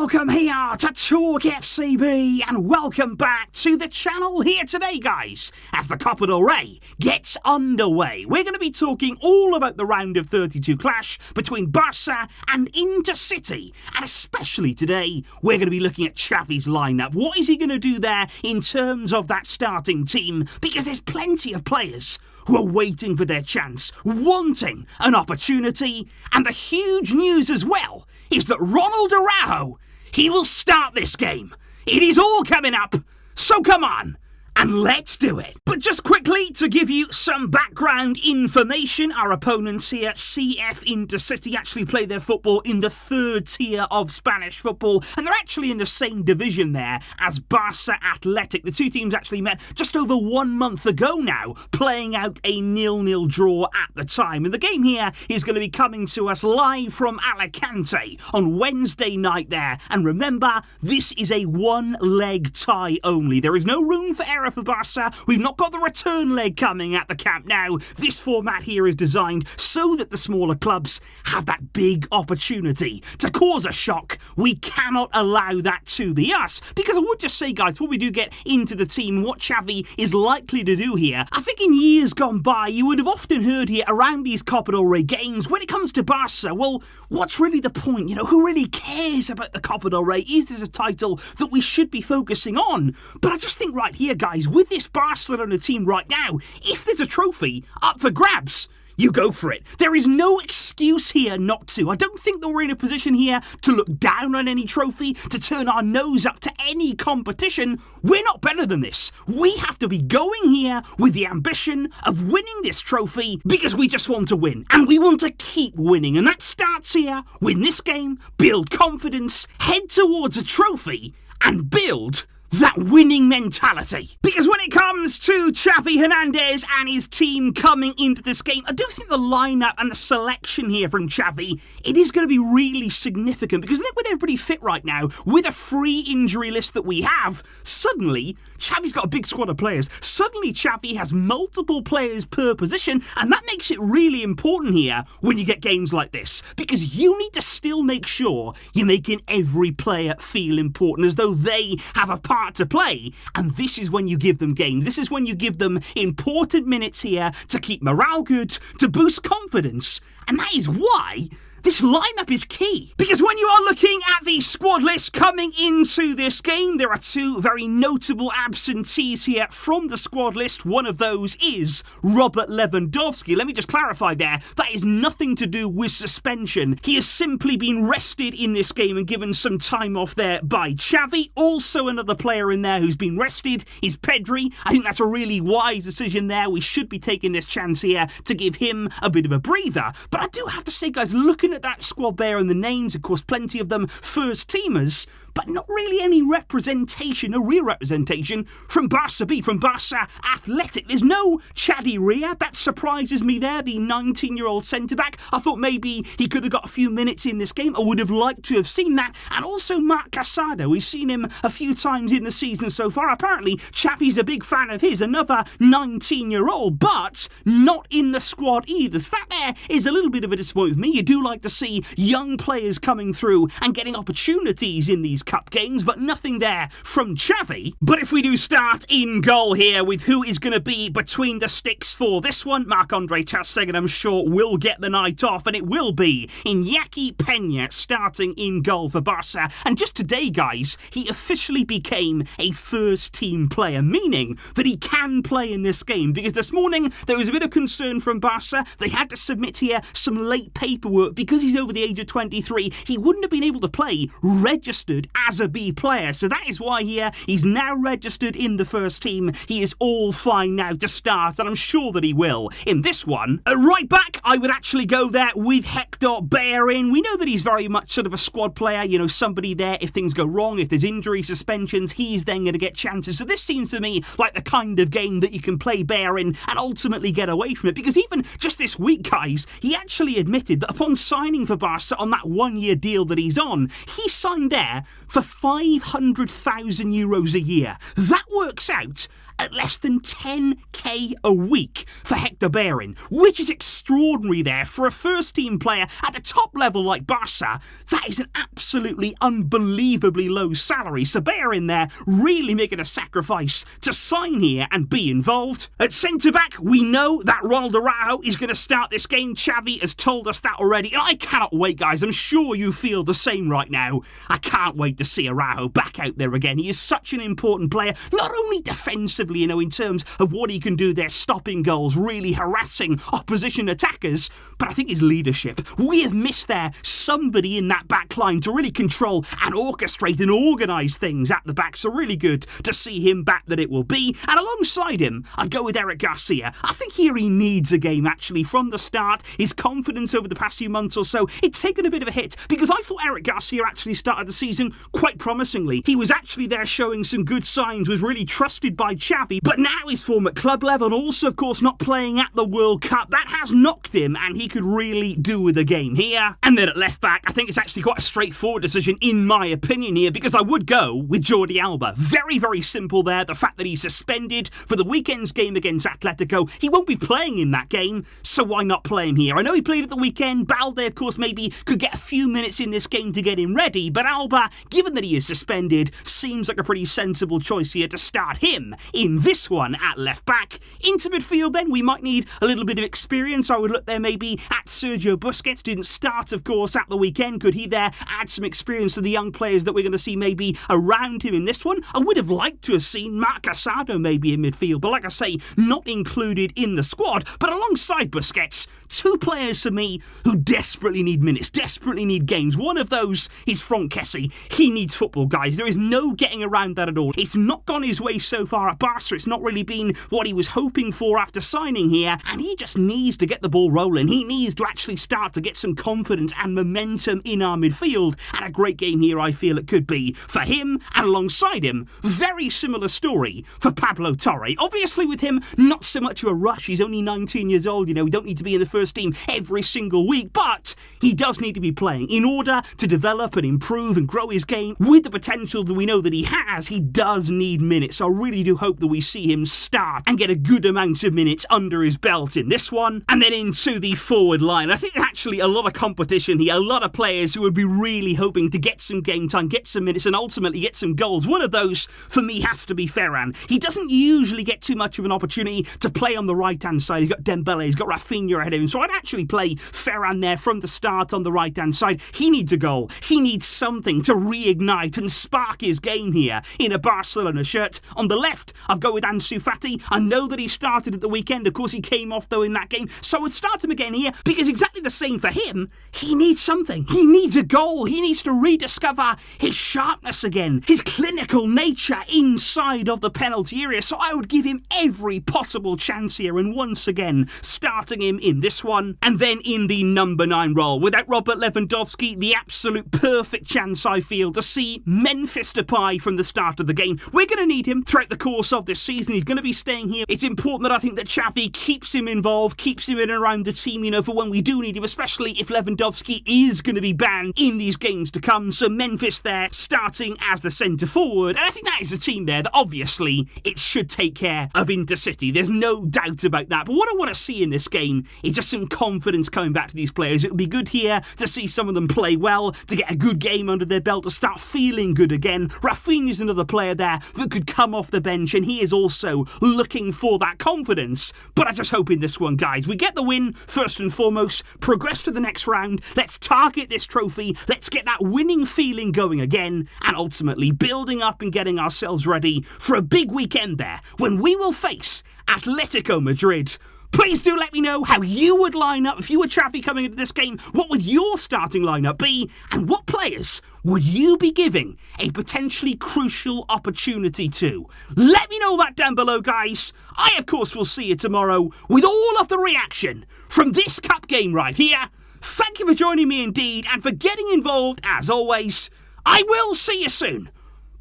Welcome here to TalkFCB and welcome back to the channel here today, guys, as the Copa del Rey gets underway. We're going to be talking all about the round of 32 clash between Barça and Intercity, and especially today, we're going to be looking at Xavi's lineup. What is he going to do there in terms of that starting team? Because there's plenty of players who are waiting for their chance, wanting an opportunity, and the huge news as well is that Ronald Araujo, he will start this game. It is all coming up, so come on, and let's do it. But just quickly to give you some background information, our opponents here, CF Intercity, actually play their football in the third tier of Spanish football, and they're actually in the same division there as Barça Athletic. The two teams actually met just over 1 month ago now, playing out a 0-0 draw at the time. And the game here is going to be coming to us live from Alicante on Wednesday night there. And remember, this is a one-leg tie only. There is no room for error for Barça. We've not got the return leg coming at the Camp Nou. This format here is designed so that the smaller clubs have that big opportunity to cause a shock. We cannot allow that to be us, because I would just say, guys, before we do get into the team, what Xavi is likely to do here, I think in years gone by, you would have often heard here around these Copa del Rey games, when it comes to Barça, well, what's really the point? You know, who really cares about the Copa del Rey? Is this a title that we should be focusing on? But I just think right here, guys, with this Barcelona team right now, if there's a trophy up for grabs, you go for it. There is no excuse here not to. I don't think that we're in a position here to look down on any trophy, to turn our nose up to any competition. We're not better than this. We have to be going here with the ambition of winning this trophy because we just want to win and we want to keep winning. And that starts here. Win this game, build confidence, head towards a trophy and build that winning mentality. Because when it comes to Xavi Hernandez and his team coming into this game, I do think the lineup and the selection here from Xavi, it is going to be really significant, because I think with everybody fit right now, with a free injury list that we have, suddenly Xavi's got a big squad of players. Suddenly Xavi has multiple players per position, and that makes it really important here when you get games like this, because you need to still make sure you're making every player feel important, as though they have a part to play, and this is when you give them games. This is when you give them important minutes here to keep morale good, to boost confidence, and that is why this lineup is key. Because when you are looking at the squad list coming into this game, there are two very notable absentees here from the squad list. One of those is Robert Lewandowski. Let me just clarify there, that is nothing to do with suspension. He has simply been rested in this game and given some time off there by Xavi. Also another player in there who's been rested is Pedri. I think that's a really wise decision there. We should be taking this chance here to give him a bit of a breather. But I do have to say, guys, looking at that squad there and the names, of course, plenty of them first teamers, but not really any representation, a real representation from Barça B, from Barça Athletic. There's no Chadi Ria. That surprises me there, the 19-year-old centre-back. I thought maybe he could have got a few minutes in this game. I would have liked to have seen that. And also Marc Casado. We've seen him a few times in the season so far. Apparently, Xavi's a big fan of his. Another 19-year-old, but not in the squad either. So that there is a little bit of a disappointment with me. You do like to see young players coming through and getting opportunities in these cup games, but nothing there from Xavi. But if we do start in goal here with who is going to be between the sticks for this one, Marc-Andre ter Stegen, I'm sure, will get the night off, and it will be Iñaki Peña starting in goal for Barça. And just today, guys, he officially became a first-team player, meaning that he can play in this game, because this morning there was a bit of concern from Barça. They had to submit here some late paperwork because he's over the age of 23. He wouldn't have been able to play registered as a B player. So that is why here he's now registered in the first team. He is all fine now to start, and I'm sure that he will in this one. At right back, I would actually go there with Hector Bellerin. We know that he's very much sort of a squad player, you know, somebody there if things go wrong, if there's injury, suspensions, he's then going to get chances. So this seems to me like the kind of game that you can play Bellerin and ultimately get away from it, because even just this week, guys, he actually admitted that upon signing for Barca on that one-year deal that he's on, he signed there for €500,000 a year. That works out at less than 10k a week for Hector Bellerin, which is extraordinary there for a first-team player at the top level like Barça. That is an absolutely unbelievably low salary. So Bellerin there really making a sacrifice to sign here and be involved. At centre-back, we know that Ronald Araujo is going to start this game. Xavi has told us that already, and I cannot wait, guys. I'm sure you feel the same right now. I can't wait to see Araujo back out there again. He is such an important player, not only defensively, in terms of what he can do there, stopping goals, really harassing opposition attackers, but I think his leadership. We have missed there somebody in that back line to really control and orchestrate and organise things at the back, so really good to see him back that it will be. And alongside him, I'd go with Eric Garcia. I think here he needs a game, actually, from the start. His confidence over the past few months or so, it's taken a bit of a hit, because I thought Eric Garcia actually started the season quite promisingly. He was actually there showing some good signs, was really trusted by Xavi, but now his form at club level, and also, of course, not playing at the World Cup, that has knocked him, and he could really do with a game here. And then at left back, I think it's actually quite a straightforward decision, in my opinion here, because I would go with Jordi Alba. Very, very simple there. The fact that he's suspended for the weekend's game against Atletico, he won't be playing in that game, so why not play him here? I know he played at the weekend. Balde, of course, maybe could get a few minutes in this game to get him ready, but Alba, given that he is suspended, seems like a pretty sensible choice here to start him in this one at left back. Into midfield then, we might need a little bit of experience. I would look there maybe at Sergio Busquets. Didn't start, of course, at the weekend. Could he there add some experience to the young players that we're going to see maybe around him in this one? I would have liked to have seen Marc Casado maybe in midfield, but like I say, not included in the squad. But alongside Busquets, two players for me who desperately need minutes, desperately need games. One of those is Franck Kessie. He needs football, guys. There is no getting around that at all. It's not gone his way so far at Barca. It's not really been what he was hoping for after signing here, and he just needs to get the ball rolling. He needs to actually start to get some confidence and momentum in our midfield, and a great game here I feel it could be for him. And alongside him, very similar story for Pablo Torre. Obviously with him, not so much of a rush. He's only 19 years old, we don't need to be in the first team every single week, but he does need to be playing in order to develop and improve and grow his game with the potential that we know that he has. He does need minutes, so I really do hope that we see him start and get a good amount of minutes under his belt in this one. And then into the forward line, I think actually a lot of competition here, a lot of players who would be really hoping to get some game time, get some minutes, and ultimately get some goals. One of those for me has to be Ferran. He doesn't usually get too much of an opportunity to play on the right hand side. He's got Dembele, he's got Rafinha ahead of him, so I'd actually play Ferran there from the start on the right hand side. He needs a goal, he needs something to reignite and spark his game here in a Barcelona shirt. On the left, I've go with Ansu Fati. I know that he started at the weekend, of course he came off though in that game, so I would start him again here, because exactly the same for him. He needs something, he needs a goal, he needs to rediscover his sharpness again, his clinical nature inside of the penalty area, so I would give him every possible chance here, and once again starting him in this one. And then in the number 9 role, without Robert Lewandowski, the absolute perfect chance I feel to see Memphis Depay from the start of the game. We're going to need him throughout the course of this season. He's going to be staying here. It's important that I think that Xavi keeps him involved, keeps him in and around the team, for when we do need him, especially if Lewandowski is going to be banned in these games to come. So Memphis there starting as the centre forward, and I think that is a team there that obviously it should take care of Intercity. There's no doubt about that. But what I want to see in this game is just some confidence coming back to these players. It would be good here to see some of them play well, to get a good game under their belt, to start feeling good again. Rafinha's another player there that could come off the bench, and he is also looking for that confidence. But I just hope in this one, guys, we get the win first and foremost, progress to the next round, let's target this trophy, let's get that winning feeling going again, and ultimately building up and getting ourselves ready for a big weekend there when we will face Atletico Madrid. Please do let me know how you would line up if you were Xavi coming into this game. What would your starting lineup be? And what players would you be giving a potentially crucial opportunity to? Let me know that down below, guys. I, of course, will see you tomorrow with all of the reaction from this cup game right here. Thank you for joining me indeed, and for getting involved as always. I will see you soon.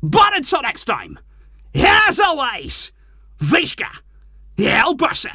But until next time, as always, Visca, El Barça.